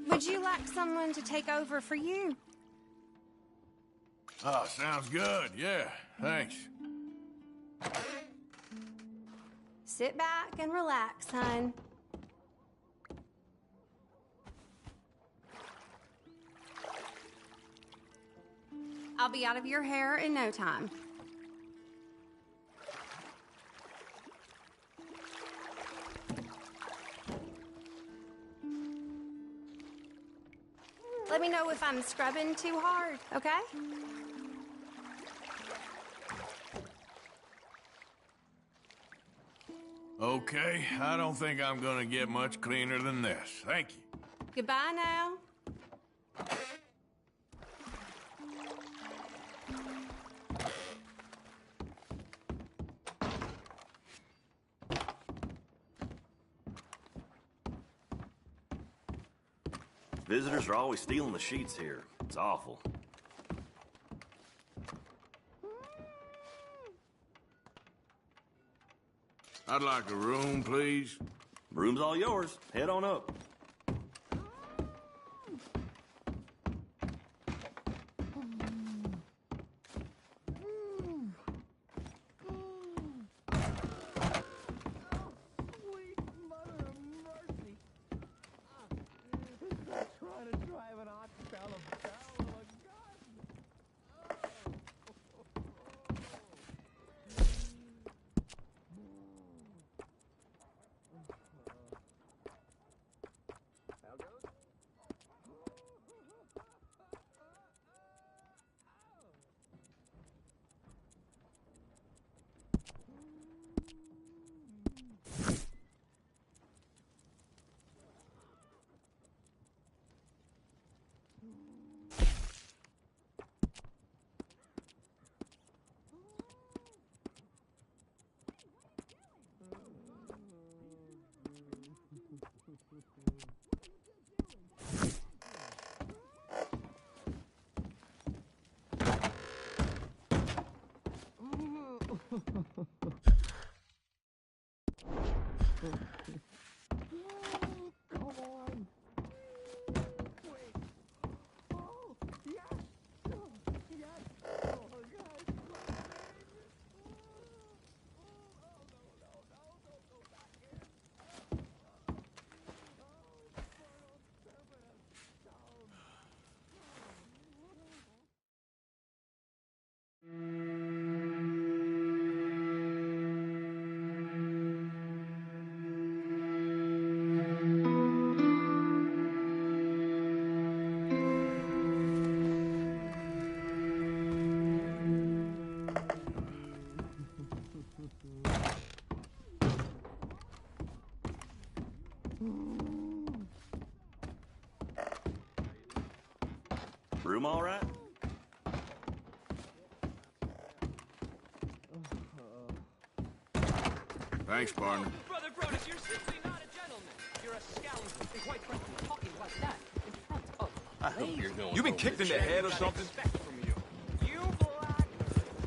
Would you like someone to take over for you? Oh, sounds good. Yeah, thanks. Sit back and relax, hon. I'll be out of your hair in no time. Let me know if I'm scrubbing too hard, okay? Okay, I don't think I'm gonna get much cleaner than this. Thank you. Goodbye now. Visitors are always stealing the sheets here. It's awful. I'd like a room, please. Room's all yours. Head on up. Room all right? Thanks, partner. Brother Brodus, you're simply not a gentleman. You're a scoundrel, and quite frankly, talking like that in front of I hope you're going. You been kicked in the head or something? respect from you. You black...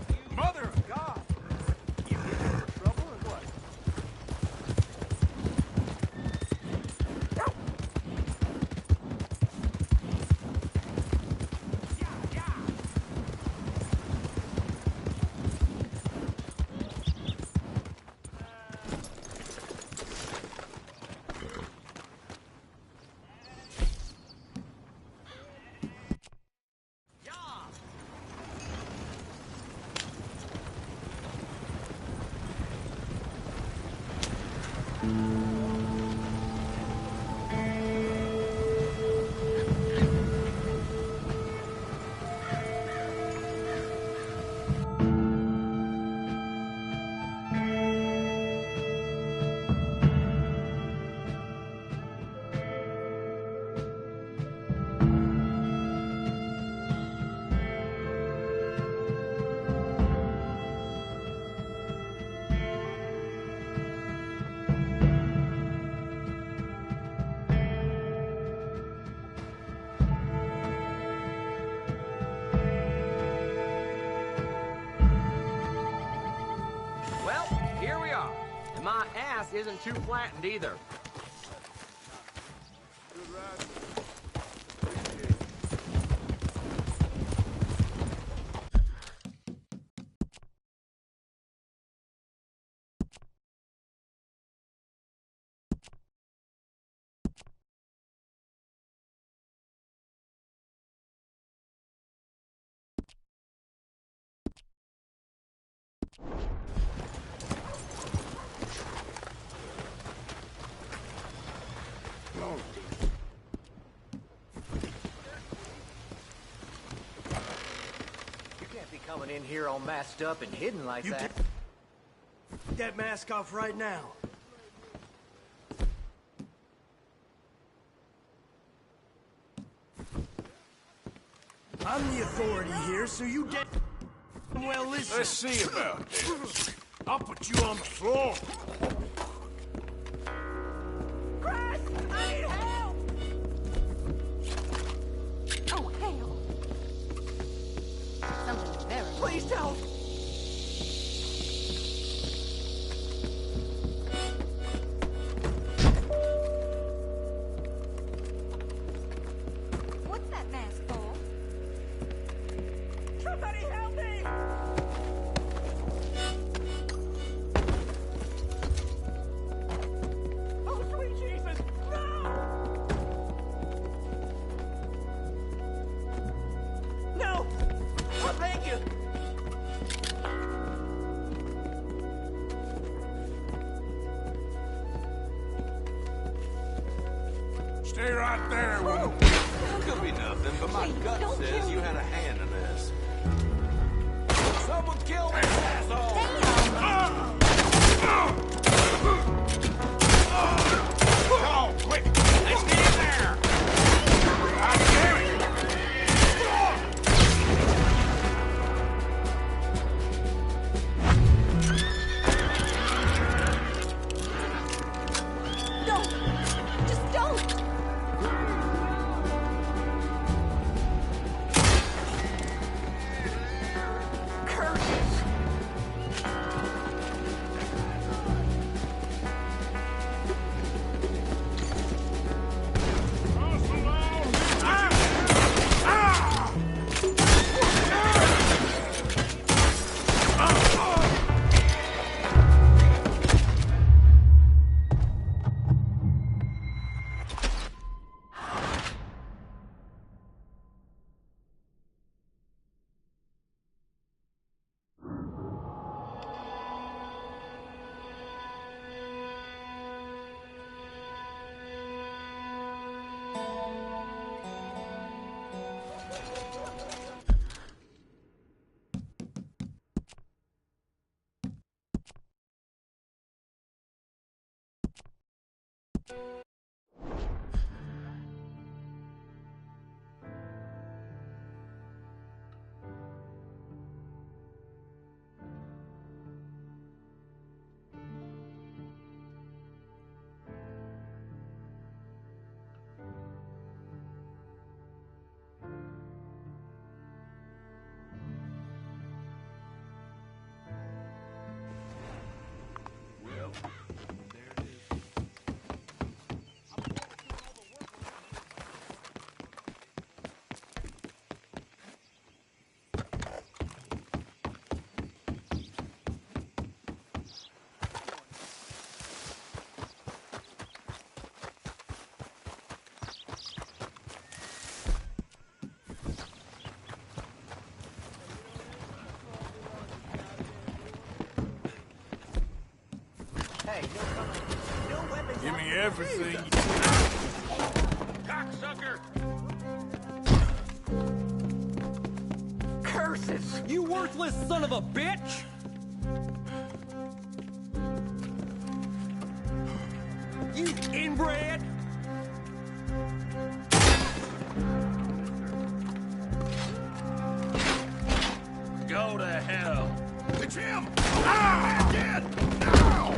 You Mother of God! You in for trouble or what? And my ass isn't too flattened either. Good ride. You can't be coming in here all masked up and hidden like that. Get that mask off right now. I'm the authority here, so you well listen. Let's see about this. I'll put you on the floor. Chris! I need help! Oh, hell. Something very... Please don't! What's that mask for? Somebody help me! Oh, sweet Jesus! No! No! I'll thank you! Stay right there, woman. Could be nothing, but my gut says you had a hand in this. Someone kill this asshole! Oh, quick! Let's get in there! God damn it! Don't! Just don't! Curses! Hey, no weapons. Give me everything. Cocksucker! Curses! You worthless son of a bitch! You inbred! Go to hell! It's him! Ah! Dead! Now!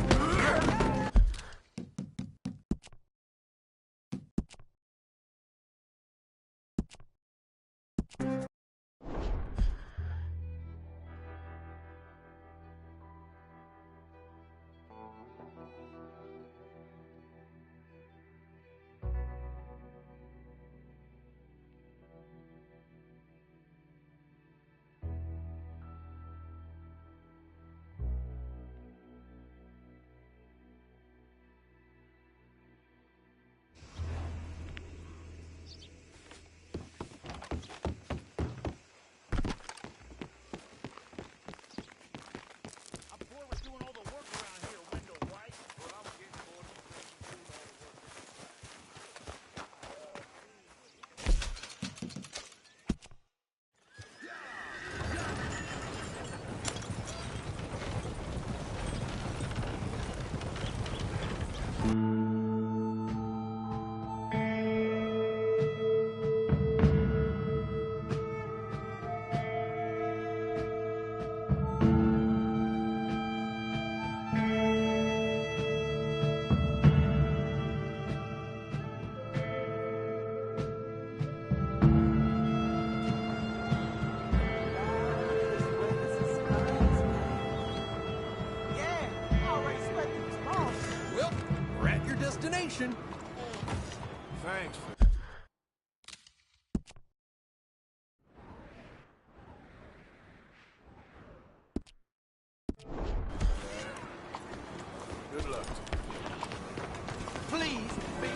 Well, we're at your destination. Thanks. Good luck. Please, be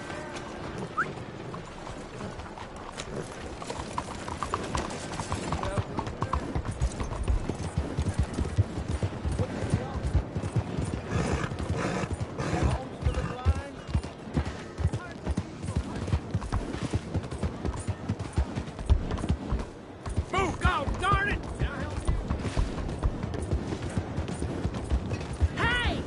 Move, go, darn it! Hey!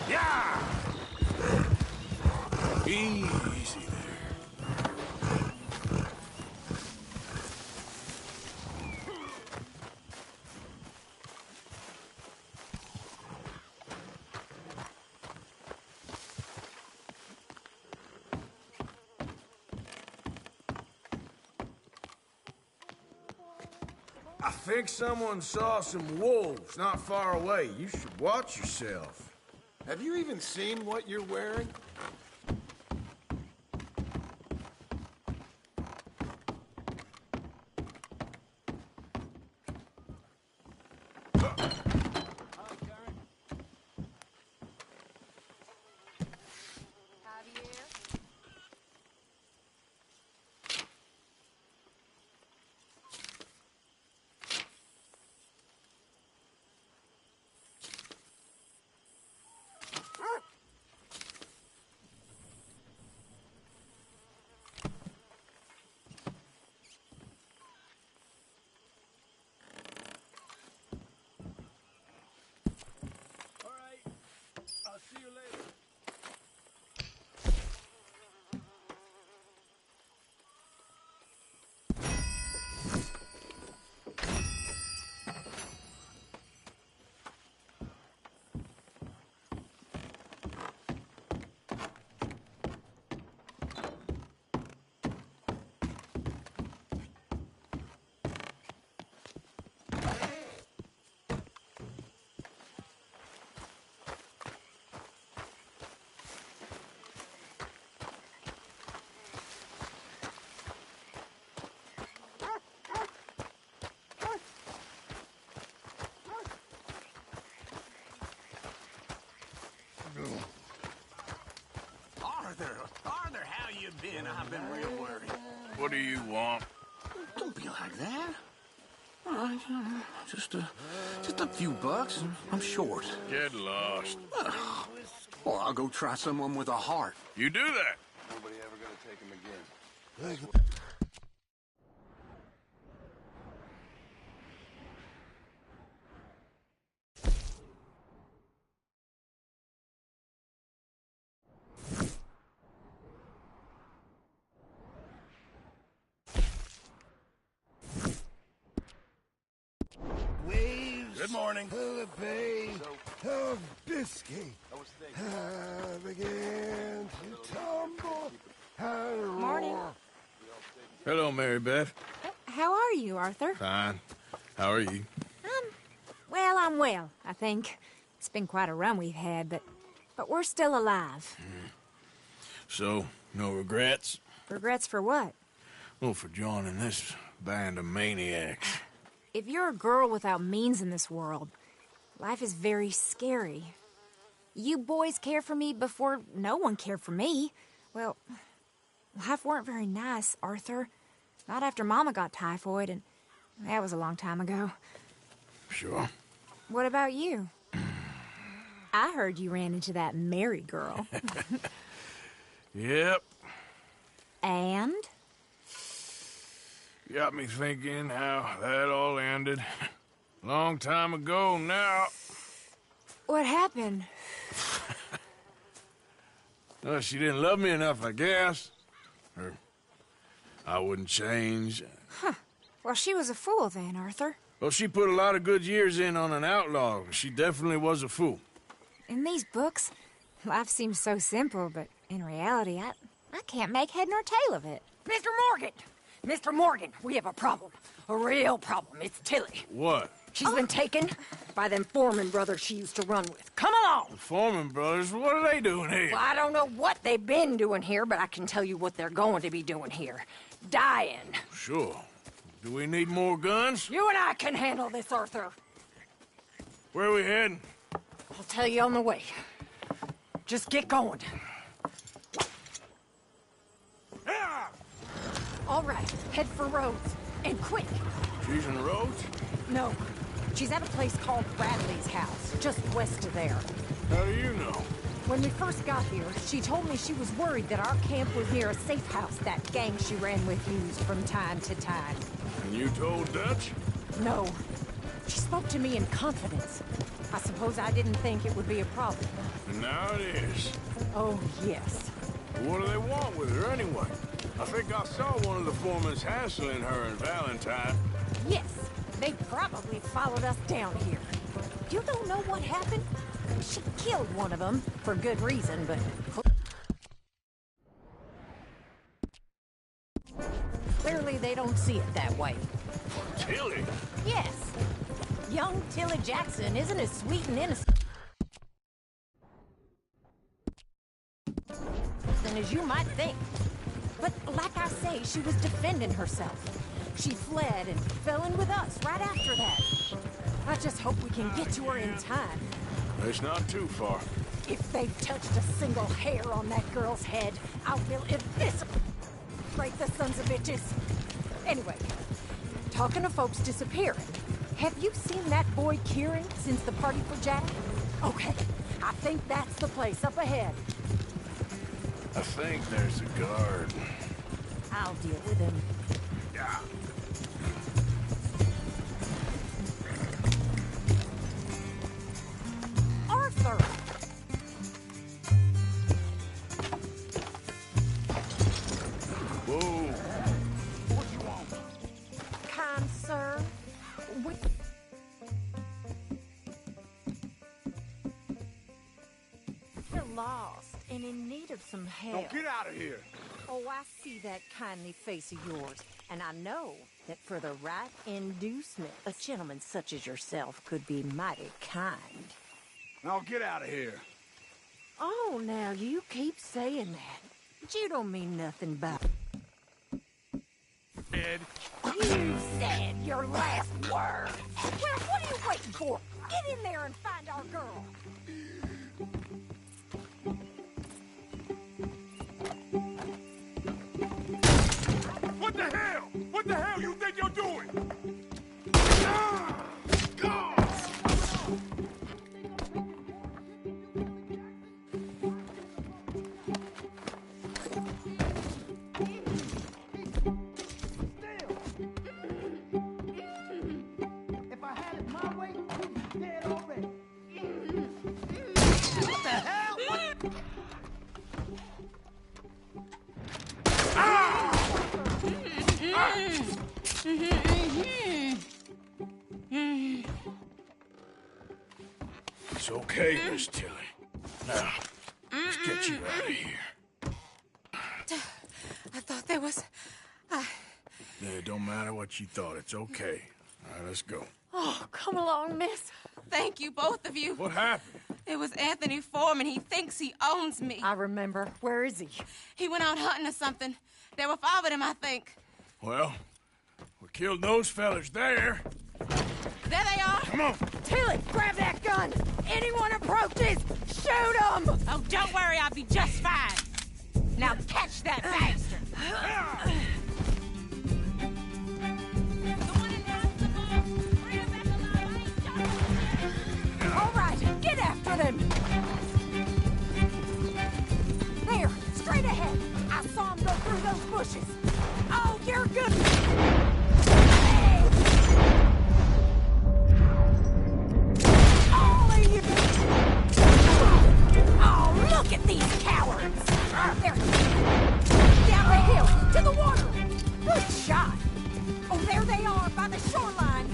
Yeah! Easy there. I think someone saw some wolves not far away. You should watch yourself. Have you even seen what you're wearing? Arthur, how you been? I've been real worried. What do you want? Don't be like that. All right, just a few bucks. I'm short. Get lost. Or I'll go try someone with a heart. You do that. Nobody ever gonna take him again. morning. The pain of biscuit. Began to tumble and Morning. roar. Hello, Mary Beth. How are you, Arthur? Fine. How are you? Well, I'm well, I think. It's been quite a run we've had, but we're still alive. So, no regrets? Regrets for what? Well, for joining this band of maniacs. If you're a girl without means in this world, life is very scary. You boys cared for me before no one cared for me. Well, life weren't very nice, Arthur. Not after Mama got typhoid, and that was a long time ago. Sure. What about you? I heard you ran into that Mary girl. Yep. And? Got me thinking how that all ended. Long time ago now. What happened? Well, she didn't love me enough, I guess. Or I wouldn't change. Well, she was a fool then, Arthur. Well, she put a lot of good years in on an outlaw. She definitely was a fool. In these books, life seems so simple, but in reality, I can't make head nor tail of it. Mr. Morgan! Mr. Morgan, we have a problem. A real problem. It's Tilly. What? She's been taken by them Foreman brothers she used to run with. Come along! The Foreman brothers, what are they doing here? Well, I don't know what they've been doing here, but I can tell you what they're going to be doing here. Dying. Sure. Do we need more guns? You and I can handle this, Arthur. Where are we heading? I'll tell you on the way. Just get going. All right, head for Rhodes. And quick. She's in Rhodes? No, she's at a place called Bradley's house, just west of there. How do you know? When we first got here, she told me she was worried that our camp was near a safe house that gang she ran with used from time to time. And you told Dutch? No. She spoke to me in confidence. I suppose I didn't think it would be a problem. And now it is. Oh, yes. What do they want with her anyway? I think I saw one of the foremans hassling her and Valentine. Yes, they probably followed us down here. You don't know what happened? She killed one of them, for good reason, but... Clearly they don't see it that way. Tilly? Yes. Young Tilly Jackson isn't as sweet and innocent as you might think. But like I say, she was defending herself. She fled and fell in with us right after that. I just hope we can get to her in time. It's not too far. If they've touched a single hair on that girl's head, I will eviscerate the sons of bitches. Anyway, talking of folks disappearing, have you seen that boy Kieran since the party for Jack? Okay, I think that's the place up ahead. I think there's a guard. I'll deal with him. Yeah. Arthur! Whoa. What you want? Kind sir, you're lost and in need of some help. Don't get out of here. Oh, I see that kindly face of yours, and I know that for the right inducement, a gentleman such as yourself could be mighty kind. Now get out of here. Oh, now you keep saying that, but you don't mean nothing by Ed. You said your last word. Well, what are you waiting for? Get in there and find our girl. What the hell? What the hell you think you're doing? If I had it my way, you'd be dead already. What the hell? What? It's okay, Miss Tilly. Now, let's get you out of here. I thought there was... It don't matter what you thought. It's okay. All right, let's go. Oh, come along, miss. Thank you, both of you. What happened? It was Anthony Foreman. He thinks he owns me. I remember. Where is he? He went out hunting or something. There were 5 of them, I think. Well, we killed those fellas there. There they are. Come on. Tilly, grab that gun! Anyone approaches, shoot them! Oh, don't worry, I'll be just fine. Now catch that bastard. All right, get after them! There, straight ahead. I saw him go through those bushes. Oh, you're good. Hey! All of you! Oh, look at these cowards! There. Down the hill, to the water. Good shot. Oh, there they are, by the shoreline.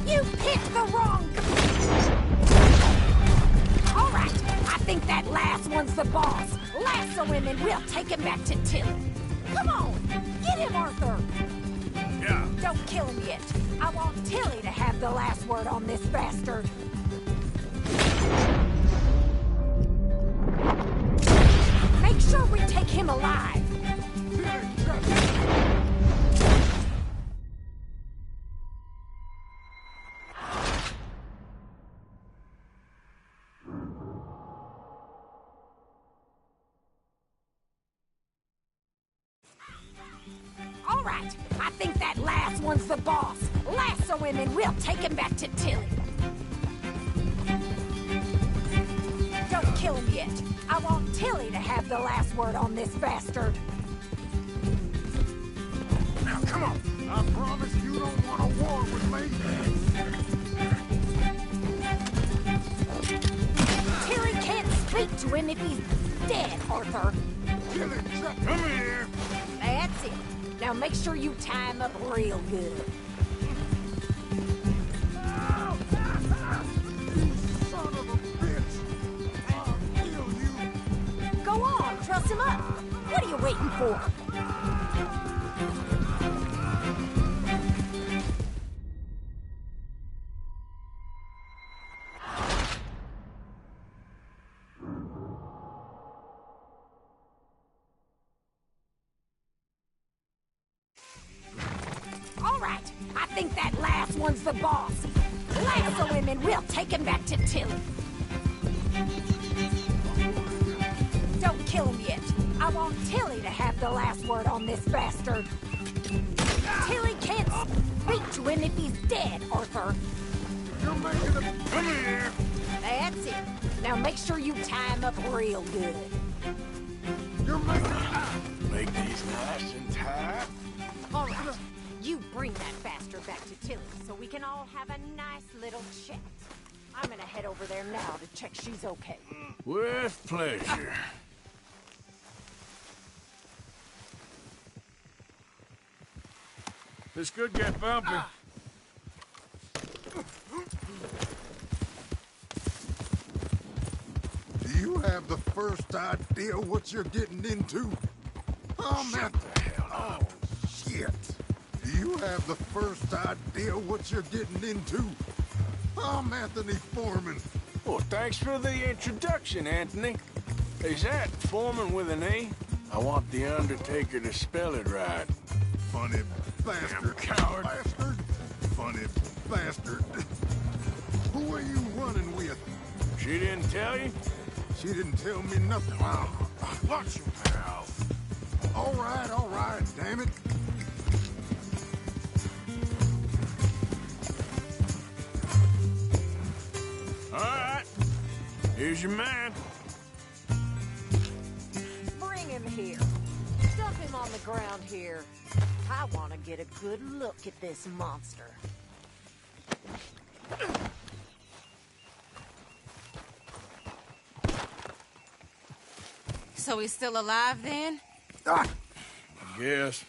You picked the wrong... All right, I think that last one's the boss. Lasso him and we'll take him back to Tilly. Come on, get him, Arthur. Yeah. Don't kill him yet. I want Tilly to have the last word on this bastard. Make sure we take him alive. All right, I think that last one's the boss. Lasso him and we'll take him back to Tilly. Don't kill him yet. I want Tilly to have the last word on this bastard. Now, come on. I promise you don't want a war with me. Tilly can't speak to him if he's dead, Arthur. Tilly, come here. That's it. Now make sure you tie him up real good. You son of a bitch. I'll kill you. Go on, truss him up. What are you waiting for? All right, I think that last one's the boss. Lasso him and we'll take him back to Tilly. Don't kill him yet. I want Tilly to have the last word on this bastard. Tilly can't speak to him if he's dead, Arthur. You're making a... Come here. That's it. Now make sure you tie him up real good. You're making... Make these nice and tight. All right, you bring that bastard back to Tilly so we can all have a nice little chat. I'm gonna head over there now to check she's okay. With pleasure. This could get bumpy. Do you have the first idea what you're getting into? Shut the hell up. Oh, shit. Do you have the first idea what you're getting into? I'm Anthony Foreman. Well, thanks for the introduction, Anthony. Is that Foreman with an E? I want the Undertaker to spell it right. Funny bastard. Coward. Bastard. Funny bastard. Who are you running with? She didn't tell you? She didn't tell me nothing. Watch your mouth. All right, damn it. All right. Here's your man. Bring him here. Dump him on the ground here. I want to get a good look at this monster. So he's still alive then? Ah, Yes.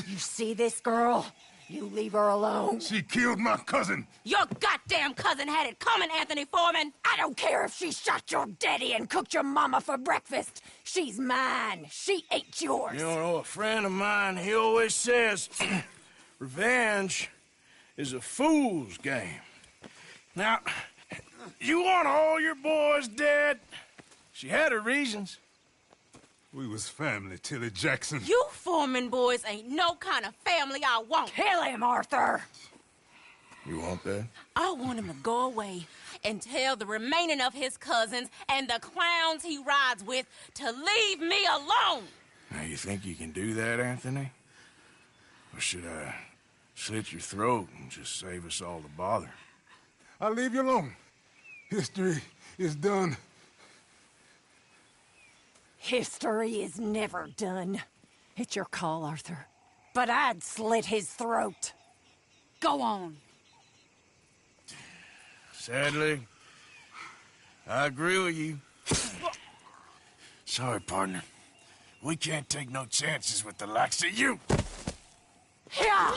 You see this girl? You leave her alone. She killed my cousin. Your goddamn cousin had it coming, Anthony Foreman. I don't care if she shot your daddy and cooked your mama for breakfast. She's mine. She ain't yours. You know, a friend of mine, he always says, revenge is a fool's game. Now, you want all your boys dead? She had her reasons. We was family, Tilly Jackson. You Foreman boys ain't no kind of family I want. Kill him, Arthur. You want that? I want him to go away and tell the remaining of his cousins and the clowns he rides with to leave me alone. Now, you think you can do that, Anthony? Or should I slit your throat and just save us all the bother? I'll leave you alone. History is done. History is never done. It's your call, Arthur. But I'd slit his throat. Go on. Sadly, I agree with you. Sorry, partner. We can't take no chances with the likes of you. Yeah!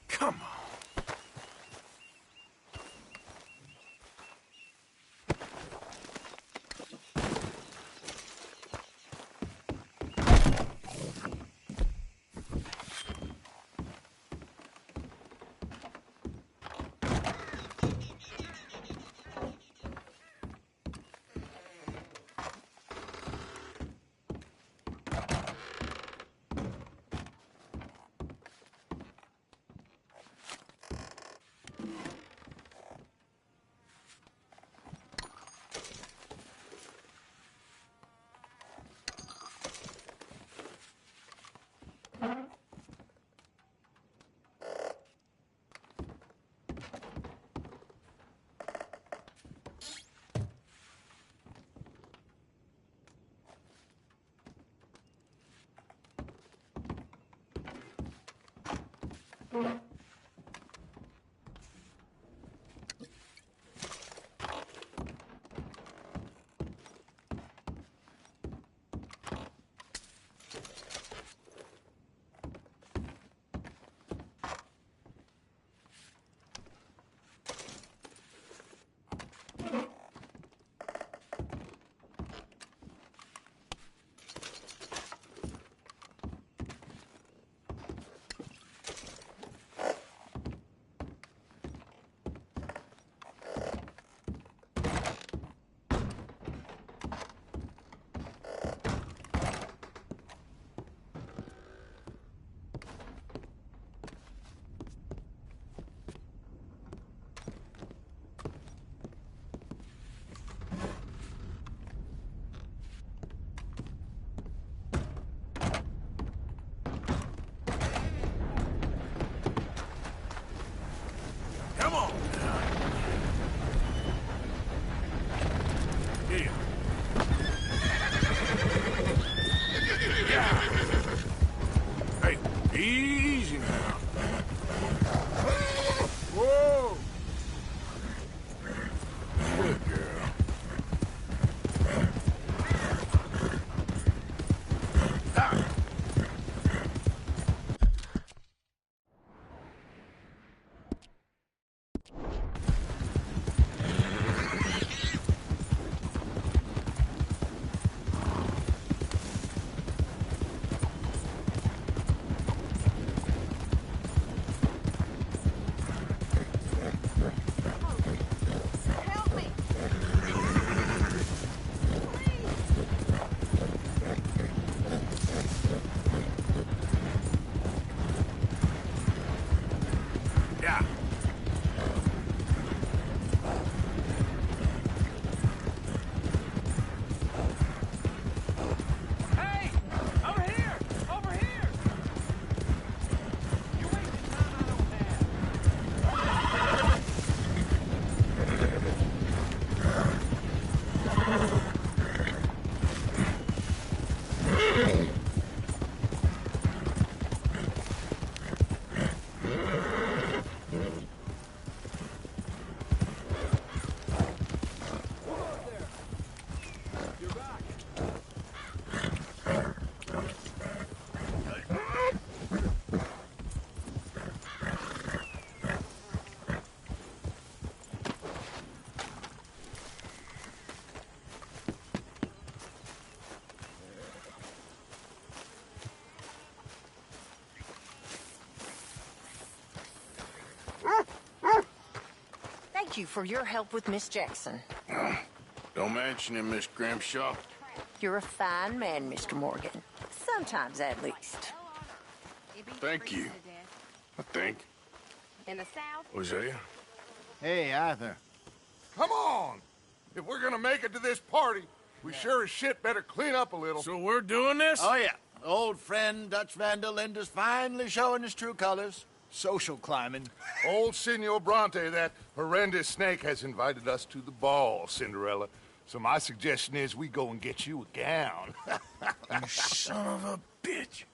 Come on. thank you for your help with Miss Jackson. Don't mention it, Miss Grimshaw. You're a fine man, Mr. Morgan. Sometimes, at least. Thank you. I think. In the South? Hosea? Hey, Arthur. Come on! If we're gonna make it to this party, we sure as shit better clean up a little. So we're doing this? Oh, yeah. Old friend Dutch Van der Linde's finally showing his true colors. Social climbing. Old Senor Bronte, that horrendous snake, has invited us to the ball, Cinderella. So my suggestion is we go and get you a gown. You son of a bitch.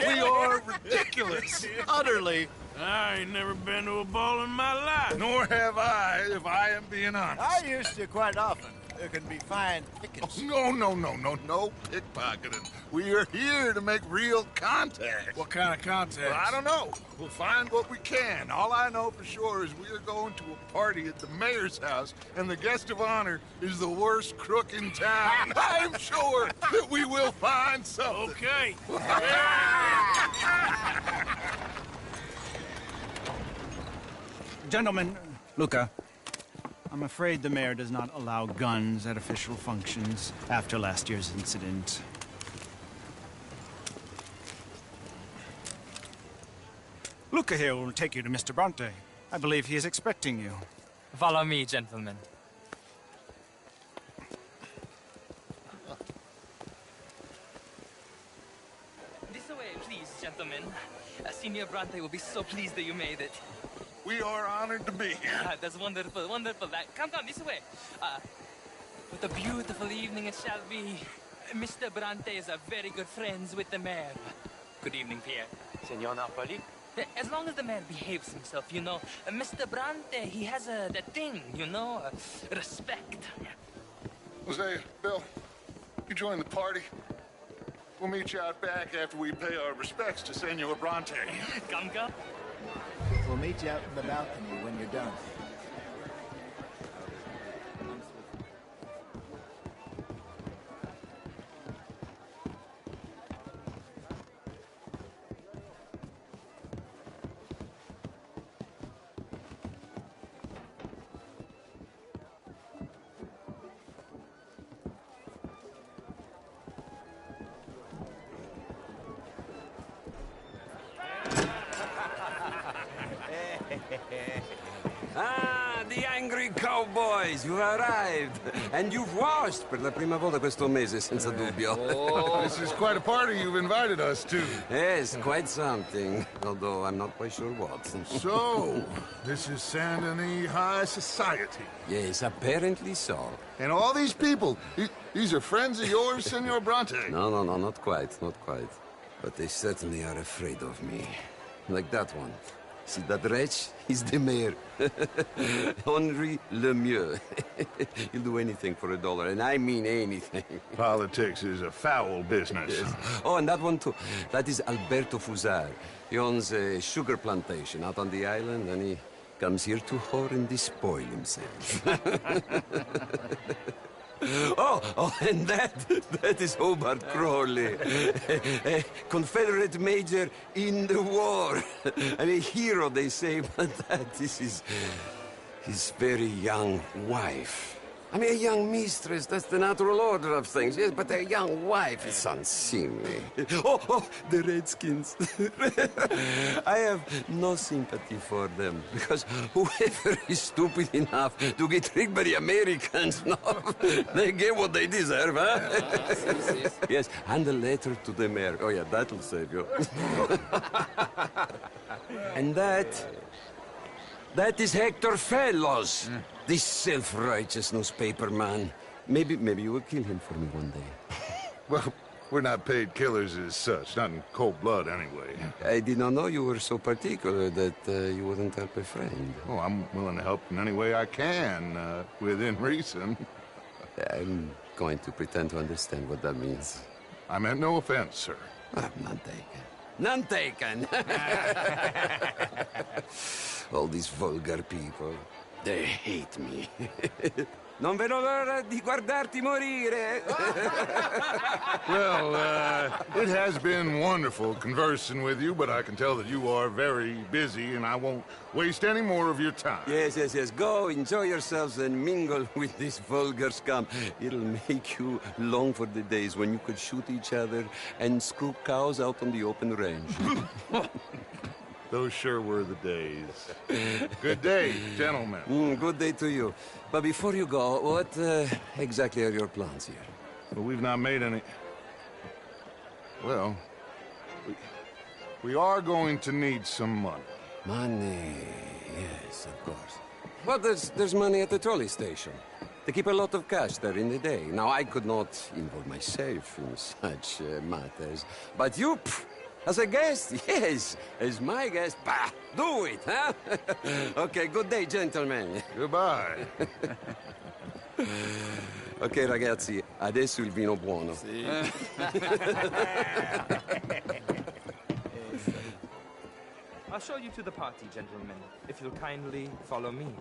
We are ridiculous. Utterly. I ain't never been to a ball in my life. Nor have I, if I am being honest. I used to quite often. There can be fine pickings. No pickpocketing. We are here to make real contact. What kind of contact? Well, I don't know. We'll find what we can. All I know for sure is we are going to a party at the mayor's house, and the guest of honor is the worst crook in town. I'm sure that we will find something. Okay. Gentlemen, Luca, I'm afraid the mayor does not allow guns at official functions after last year's incident. Luca here will take you to Mr. Bronte. I believe he is expecting you. Follow me, gentlemen. This way, please, gentlemen. Senior Bronte will be so pleased that you made it. We are honored to be here. That's wonderful, wonderful. Come, this way. What a beautiful evening it shall be. Mr. Bronte is a very good friends with the mayor. Good evening, Pierre. Senor Napoli? As long as the man behaves himself, you know. Mr. Bronte, he has that thing, you know, respect. Hosea, Bill, you join the party. We'll meet you out back after we pay our respects to Senor Bronte. Come. We'll meet you out in the balcony when you're done. Ah, the angry cowboys, you've arrived. And you've washed per la prima volta questo mese, senza dubbio. Oh, this is quite a party you've invited us to. Yes, quite something. Although I'm not quite sure what. So, this is Saint Denis High Society. Yes, apparently so. And all these people, these are friends of yours, Senor Bronte? No, not quite, not quite. But they certainly are afraid of me. Like that one. See that wretch? He's the mayor. Henri Lemieux. He'll do anything for $1, and I mean anything. Politics is a foul business. Yes. Oh, and that one too. That is Alberto Fusar. He owns a sugar plantation out on the island, and he comes here to whore and despoil himself. Oh, and that is Hobart Crawley, a Confederate major in the war, and a hero, they say, but that is his very young wife. I mean, a young mistress, that's the natural order of things, yes, but a young wife is unseemly. Oh, the Redskins. I have no sympathy for them, because whoever is stupid enough to get tricked by the Americans, no, they get what they deserve, huh? Yes, and a letter to the mayor. Oh, yeah, that'll save you. And that is Hector Fellows. This self-righteous newspaper man. Maybe you will kill him for me one day. Well, we're not paid killers as such, not in cold blood anyway. I did not know you were so particular that you wouldn't help a friend. Oh, I'm willing to help in any way I can, within reason. I'm going to pretend to understand what that means. I meant no offense, sir. I'm not taken. None taken. All these vulgar people, they hate me. Non vedo l'ora di guardarti morire. Well, it has been wonderful conversing with you, but I can tell that you are very busy, and I won't waste any more of your time. Yes. Go, enjoy yourselves, and mingle with this vulgar scum. It'll make you long for the days when you could shoot each other and screw cows out on the open range. Those sure were the days. Good day, gentlemen. Good day to you. But before you go, what exactly are your plans here? Well, we've not made any... Well, we are going to need some money. Money, yes, of course. Well, there's money at the trolley station. They keep a lot of cash there in the day. Now, I could not involve myself in such matters. But you... As a guest, yes. As my guest, bah, do it, huh? Okay, good day, gentlemen. Goodbye. Ok, ragazzi, adesso il vino buono. Sì. I'll show you to the party, gentlemen, if you'll kindly follow me.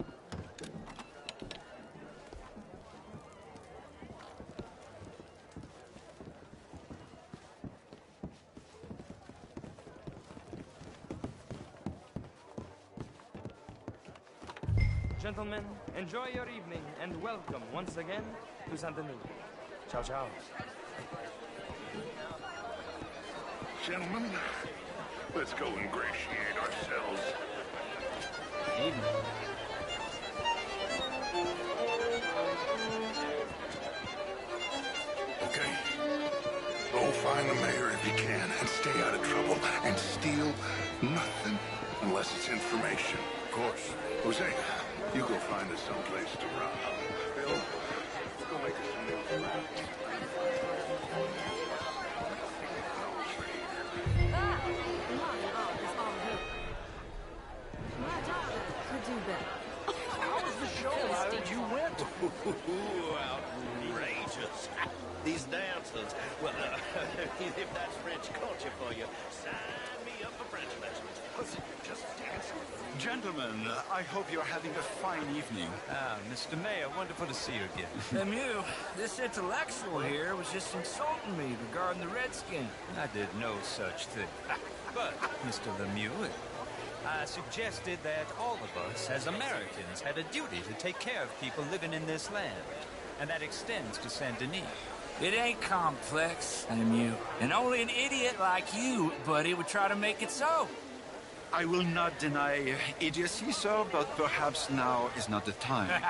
Gentlemen, enjoy your evening and welcome once again to Saint Denis. Ciao, ciao. Gentlemen, let's go ingratiate ourselves. Evening. Okay. Go find the mayor if you can and stay out of trouble and steal nothing unless it's information. Of course. Jose, you go find us someplace to rob. Bill, let's go make us some new friends. Could do better. How was the show? How did you win? Outrageous. These dancers. Well, if that's French culture for you, sign me up for French lessons. Just dancing. Gentlemen, I hope you're having a fine evening. Ah, Mr. Mayor, wonderful to see you again. Lemieux, this intellectual here was just insulting me regarding the Redskin. I did no such thing. But, Mr. Lemieux, I suggested that all of us, as Americans, had a duty to take care of people living in this land. And that extends to Saint Denis. It ain't complex, Lemieux. And only an idiot like you, buddy, would try to make it so. I will not deny idiocy, sir, but perhaps now is not the time.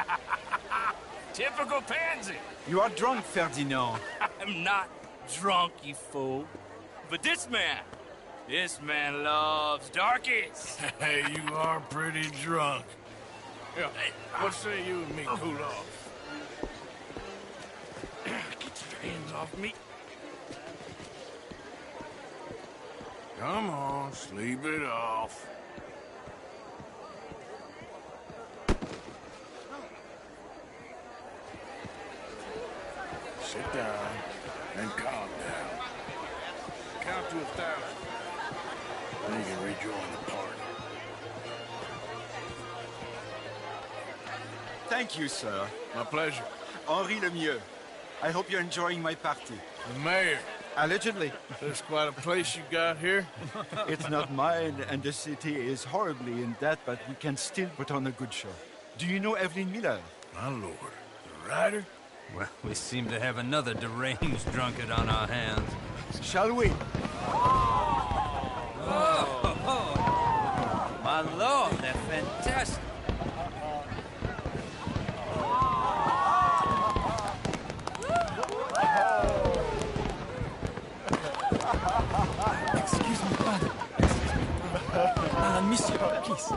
Typical pansy. You are drunk, Ferdinand. I'm not drunk, you fool. But this man loves darkies. Hey, you are pretty drunk. Yeah, what say you and me cool off? Get your hands off me. Come on, sleep it off. Sit down and calm down. Count to 1,000. Then you can rejoin the party. Thank you, sir. My pleasure. Henri Lemieux. I hope you're enjoying my party. The mayor. Allegedly. There's quite a place you got here. It's not mine, and the city is horribly in debt, but we can still put on a good show. Do you know Evelyn Miller? My lord. The writer? Well, we seem to have another deranged drunkard on our hands. Shall we? Oh, my lord, they're fantastic. Excuse me, pardon. Monsieur, please.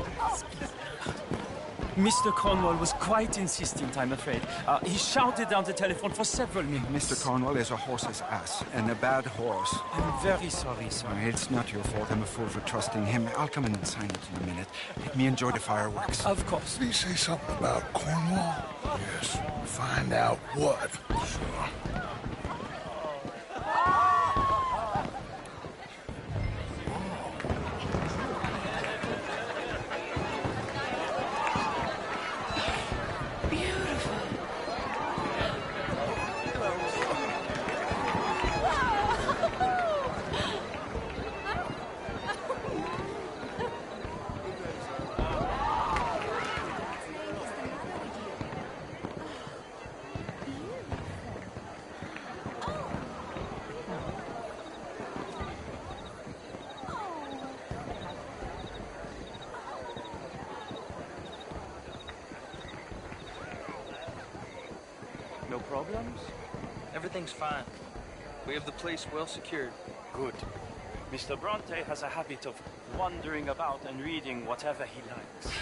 Mr. Cornwall was quite insistent, I'm afraid. He shouted down the telephone for several minutes. Mr. Cornwall is a horse's ass, and a bad horse. I'm very sorry, sir. It's not your fault. I'm a fool for trusting him. I'll come in and sign it in a minute. Let me enjoy the fireworks. Of course. Did he say something about Cornwall? Yes. Find out what. Sure. problems? Everything's fine. We have the place well secured. Good. Mr. Bronte has a habit of wandering about and reading whatever he likes.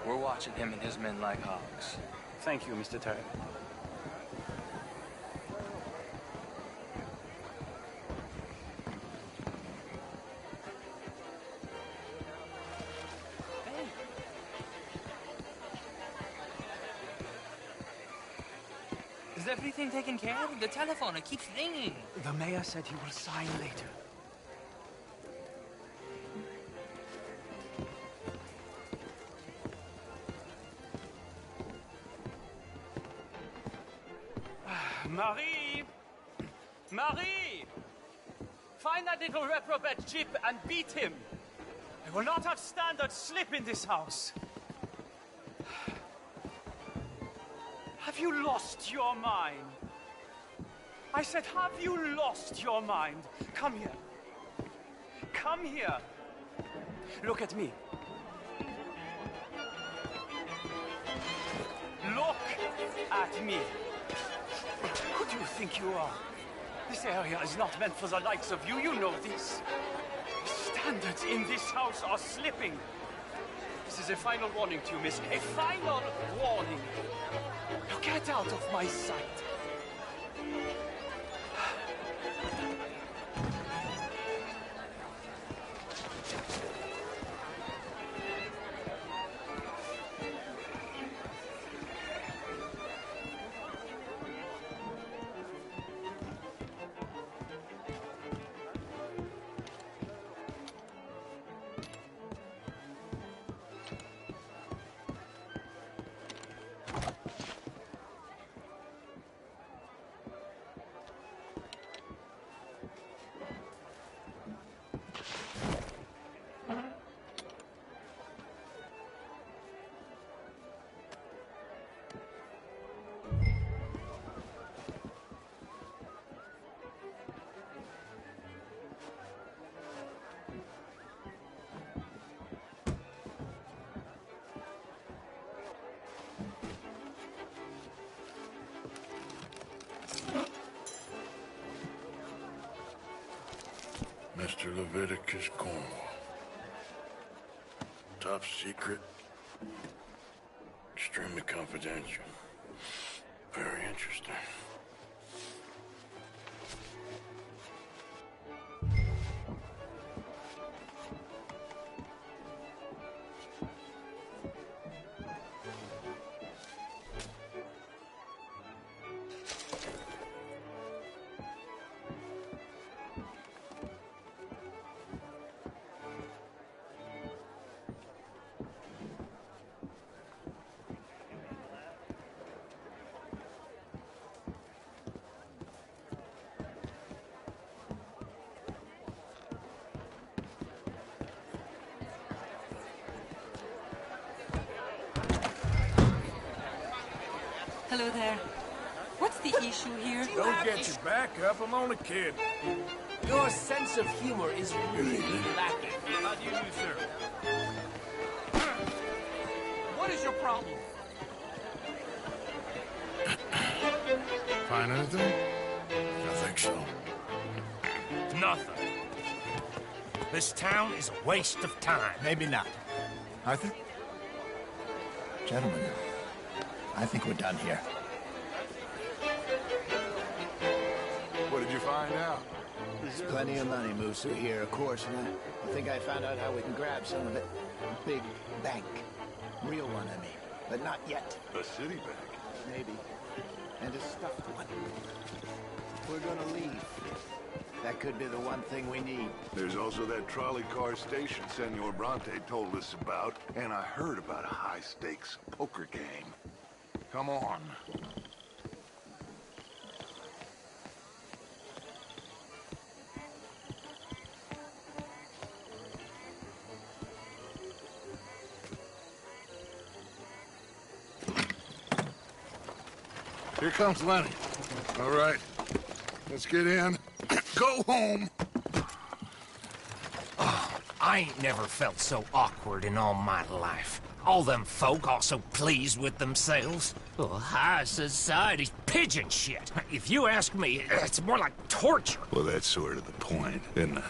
We're watching him and his men like hawks. Thank you, Mr. Terry. Is everything taken care of? The telephone, it keeps ringing. The mayor said he will sign later. Marie! Marie! Find that little reprobate Jip and beat him. I will not have standard slip in this house. Have you lost your mind? I said, have you lost your mind? Come here. Come here. Look at me. Look at me. Who do you think you are? This area is not meant for the likes of you. You know this. Standards in this house are slipping. This is a final warning to you, miss. A final warning. Now get out of my sight. Mr. Leviticus Cornwall. Top secret. Extremely confidential. Very interesting. Hello there. What's the issue here? Don't get your back up, I'm only kidding. Your sense of humor is really lacking. How do you do, sir? What is your problem? Find anything? I think so. Nothing. This town is a waste of time. Maybe not. Arthur? Gentlemen, I think we're done here. What did you find out? There's plenty of money moves through here, of course, and I think I found out how we can grab some of it. A big bank. Real one, I mean. But not yet. A city bank? Maybe. And a stuffed one. We're gonna leave. That could be the one thing we need. There's also that trolley car station Senor Bronte told us about, and I heard about a high-stakes poker game. Come on. Here comes Lenny. All right, let's get in. Go home. Oh, I ain't never felt so awkward in all my life. All them folk all so pleased with themselves. Oh, high society's pigeon shit. If you ask me, it's more like torture. Well, that's sort of the point, isn't it?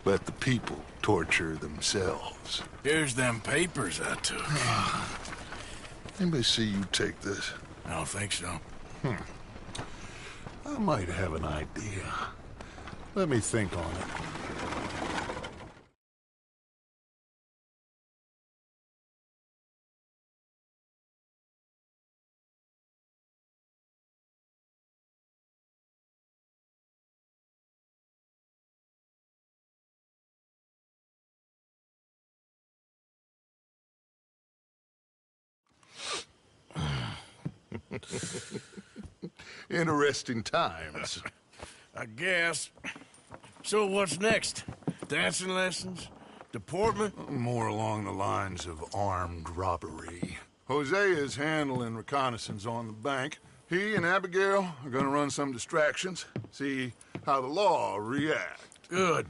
Let the people torture themselves. Here's them papers I took. Anybody see you take this? I don't think so. I might have an idea. Let me think on it. Interesting times. I guess. So what's next? Dancing lessons? Deportment? More along the lines of armed robbery. Hosea is handling reconnaissance on the bank. He and Abigail are gonna run some distractions, see how the law react. Good.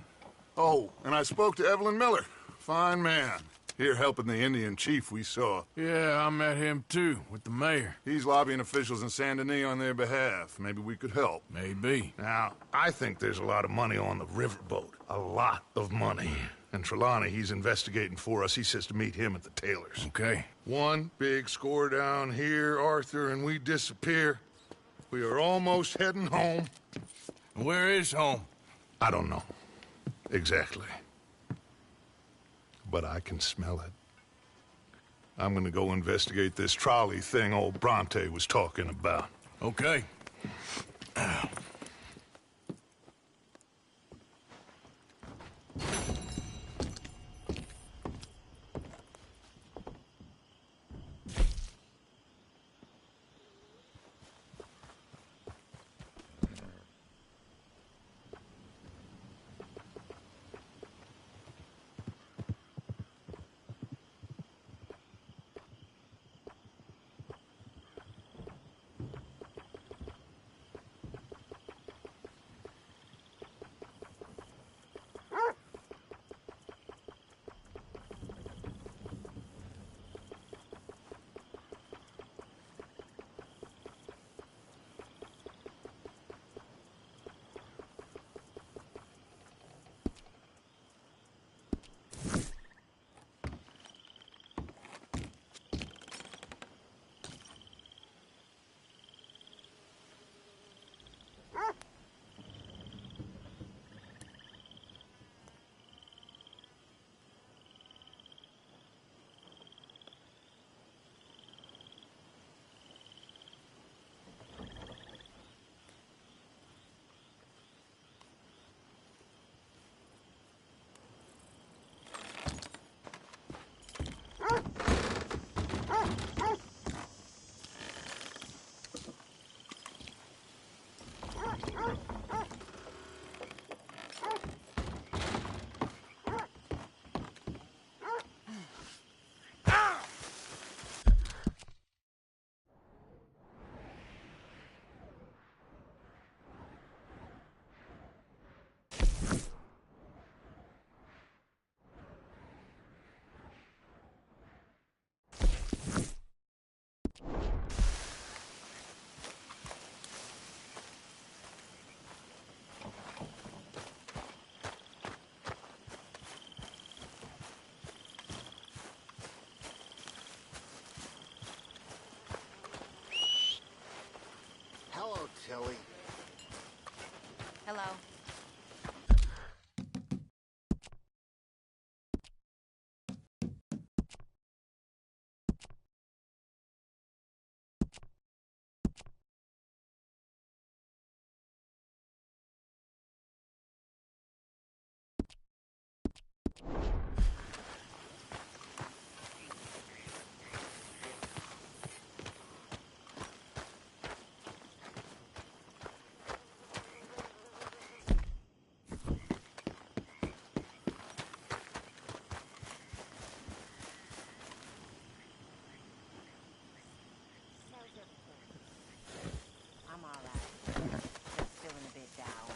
Oh, and I spoke to Evelyn Miller. Fine man. Here helping the Indian chief we saw. Yeah, I met him too, with the mayor. He's lobbying officials in Saint Denis on their behalf. Maybe we could help. Maybe. Now, I think there's a lot of money on the riverboat. A lot of money. And Trelawney, he's investigating for us. He says to meet him at the Taylor's. Okay. One big score down here, Arthur, and we disappear. We are almost heading home. Where is home? I don't know. Exactly. But I can smell it. I'm gonna go investigate this trolley thing old Bronte was talking about. Okay. Hello, Tilly. Hello. I'm all right. Just feeling a bit down.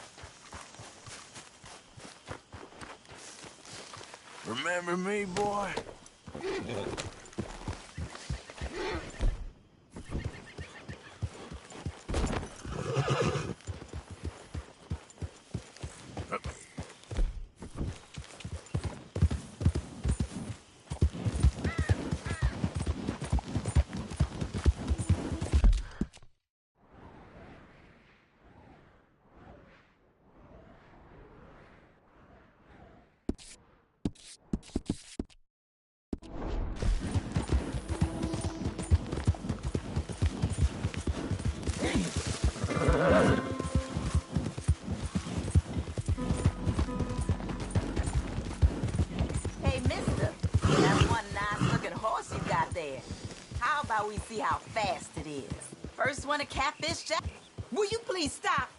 Remember me, boy? about we see how fast it is? First one to catfish Jack. Will you please stop?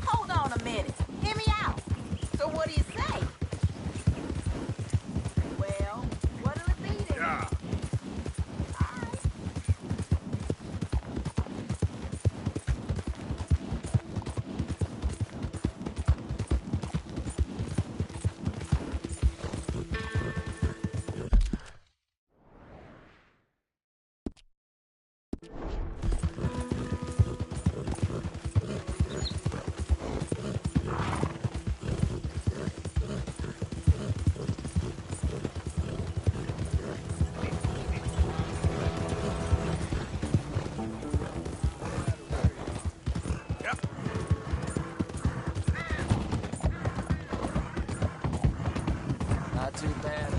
Hold on a minute. Hear me out. So what do you say? Well, what'll it be then? Yeah. Not too bad.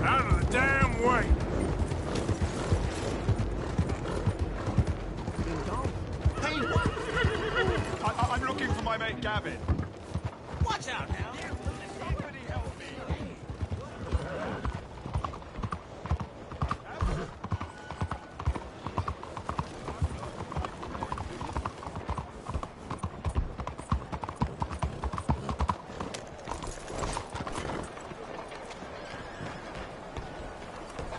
Out of the damn way! Hey, what? I'm looking for my mate Gavin. Watch out now. Somebody help me.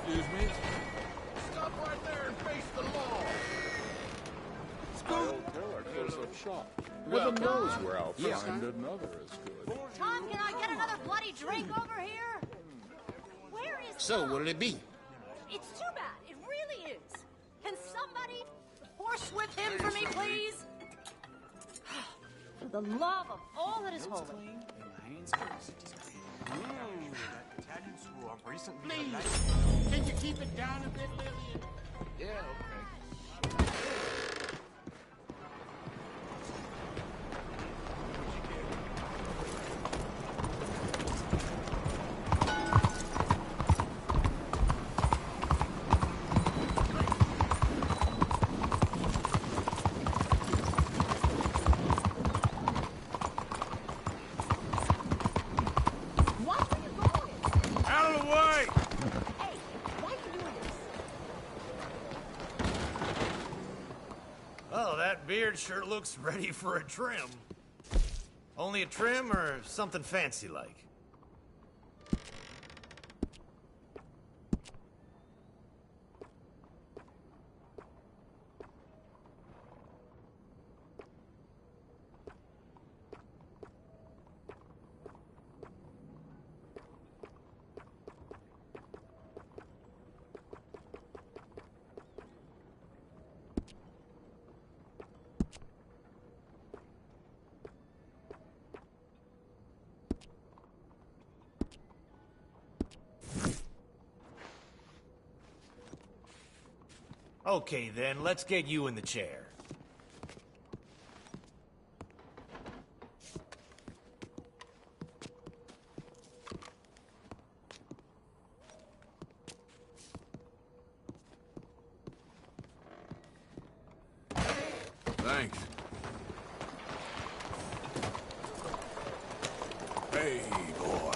Excuse me? Stop right there and face the law. Heaven knows where I'll find another as good. Tom, can I get another bloody drink over here? Where is So, Tom? what'll it be? It's too bad. It really is. Can somebody horsewhip him for me, please? For the love of all that is holy. Italian school of recent. Please, can you keep it down a bit, Lillian? Yeah, Why are you going? Out of the way! Hey, why are you doing this? Oh, that beard sure looks ready for a trim. Only a trim or something fancy like? Okay, then, let's get you in the chair. Thanks. Hey, boy.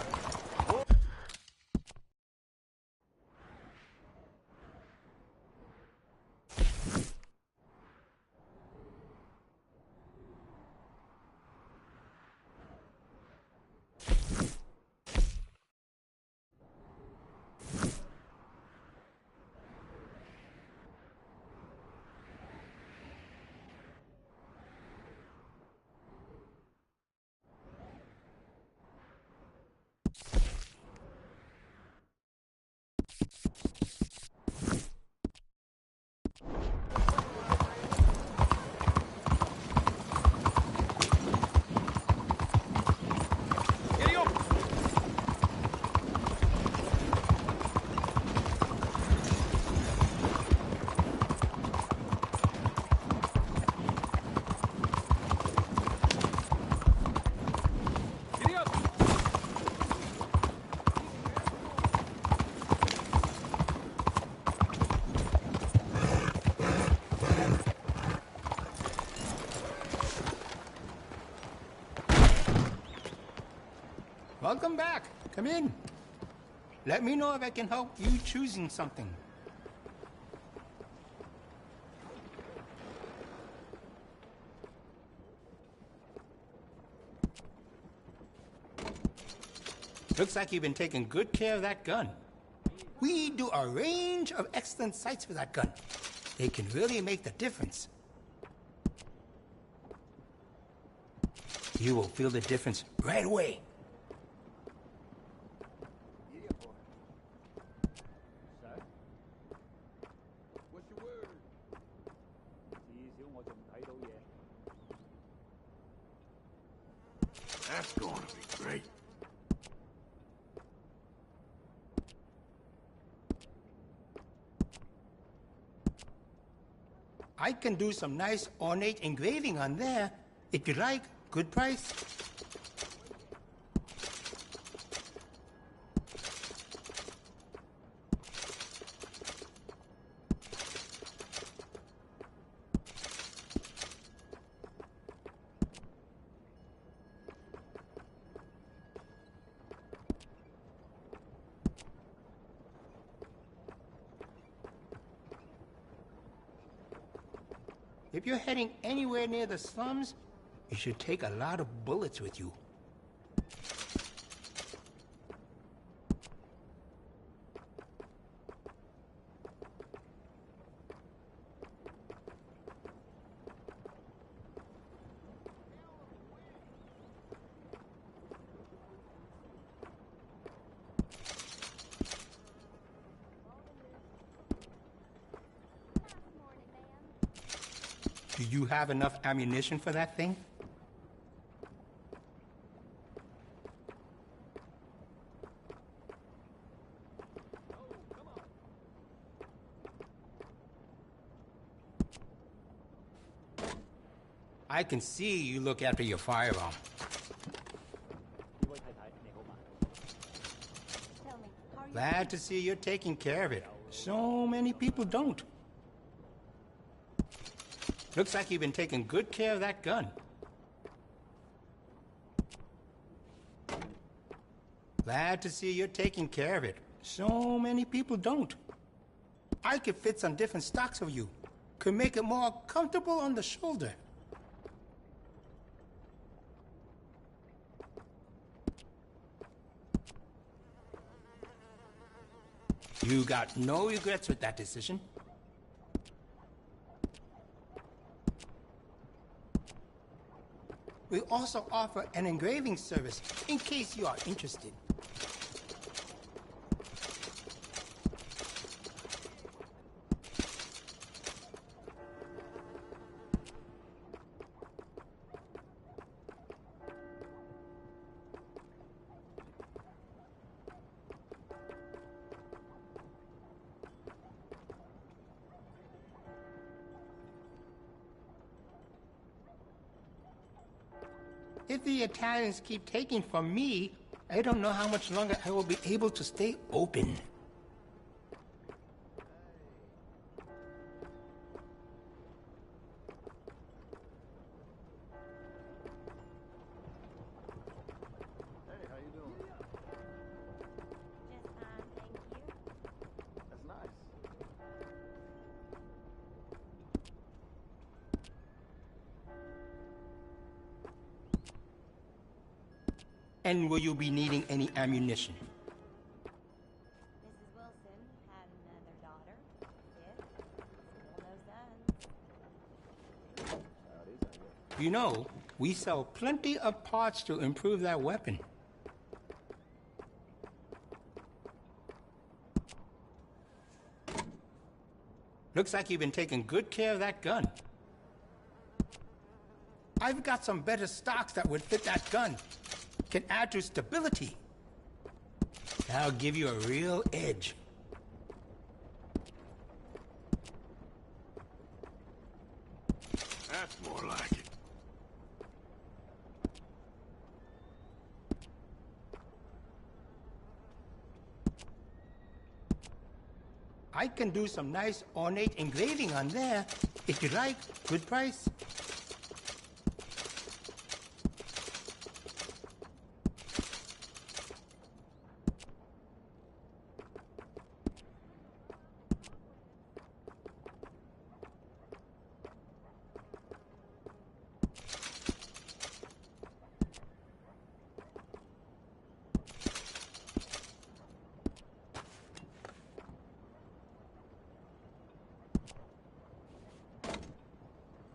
Welcome back. Come in. Let me know if I can help you choosing something. Looks like you've been taking good care of that gun. We do a range of excellent sights for that gun. They can really make the difference. You will feel the difference right away. That's going to be great. I can do some nice ornate engraving on there. If you like, good price. If you're heading anywhere near the slums, you should take a lot of bullets with you. Do you have enough ammunition for that thing? I can see you look after your firearm. Glad to see you're taking care of it. So many people don't. Looks like you've been taking good care of that gun. Glad to see you're taking care of it. So many people don't. I could fit some different stocks for you. Could make it more comfortable on the shoulder. You got no regrets with that decision. We also offer an engraving service in case you are interested. If the Italians keep taking from me, I don't know how much longer I will be able to stay open. Hey, how you doing? Just fine, thank you. That's nice. And will you be needing any ammunition? Mrs. Wilson had another daughter. Still no sons. You know, we sell plenty of parts to improve that weapon. Looks like you've been taking good care of that gun. I've got some better stocks that would fit that gun. Can add to stability. That'll give you a real edge. That's more like it. I can do some nice ornate engraving on there. If you like, good price.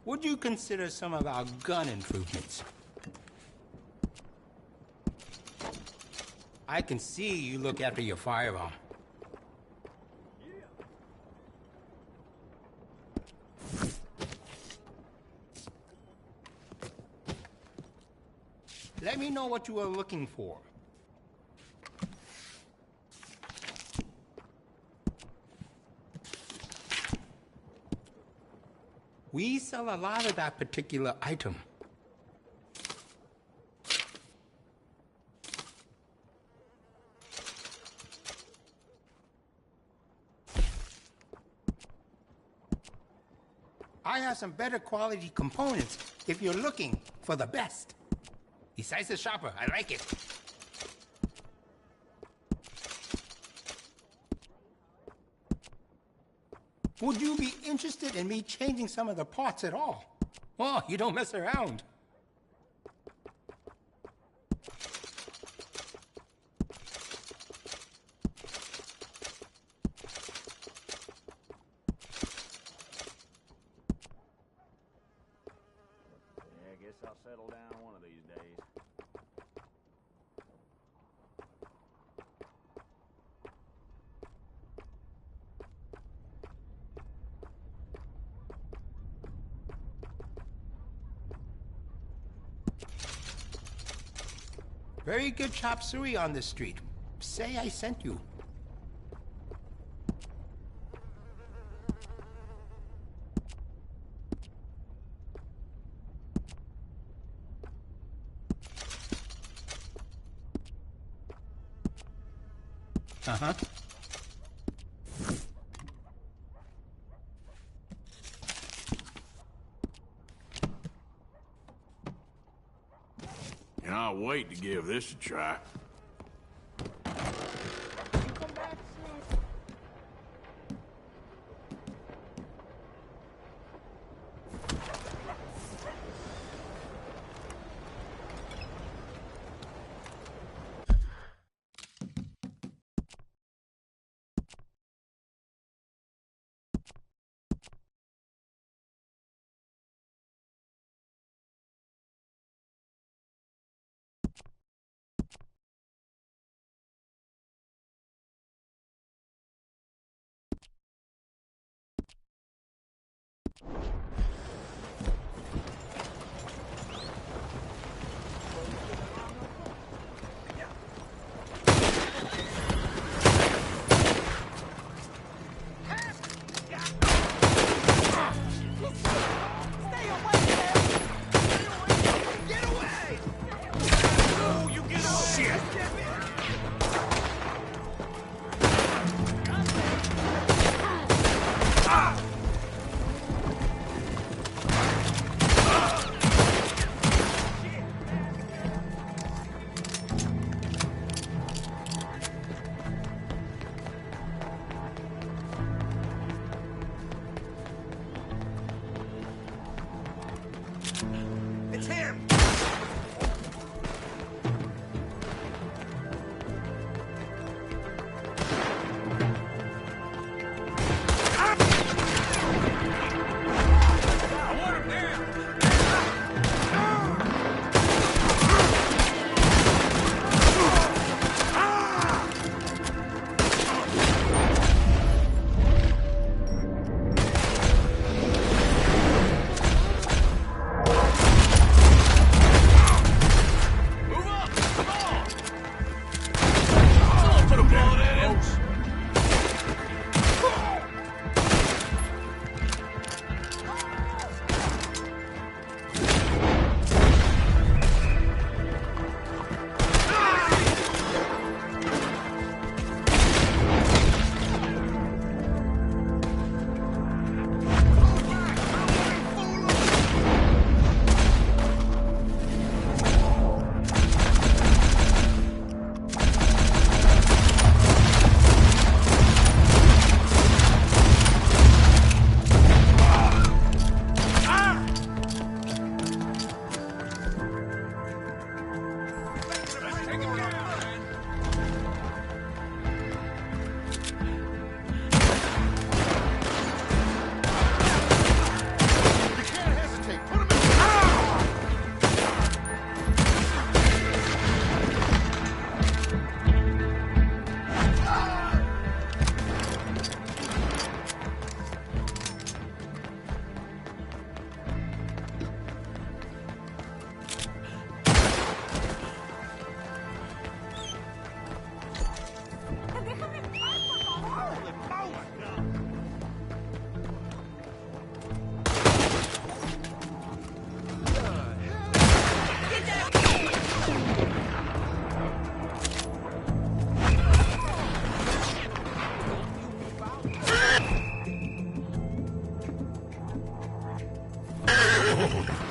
Would you consider some of our gun improvements? I can see you look after your firearm. Let me know what you are looking for. We sell a lot of that particular item. I have some better quality components if you're looking for the best. Besides the shopper, I like it. Would you be interested in me changing some of the parts at all? Oh, you don't mess around. Yeah, I guess I'll settle down one of these days. Very good chop suey on this street. Say I sent you. Uh-huh. I'll wait to give this a try. It's him! Oh.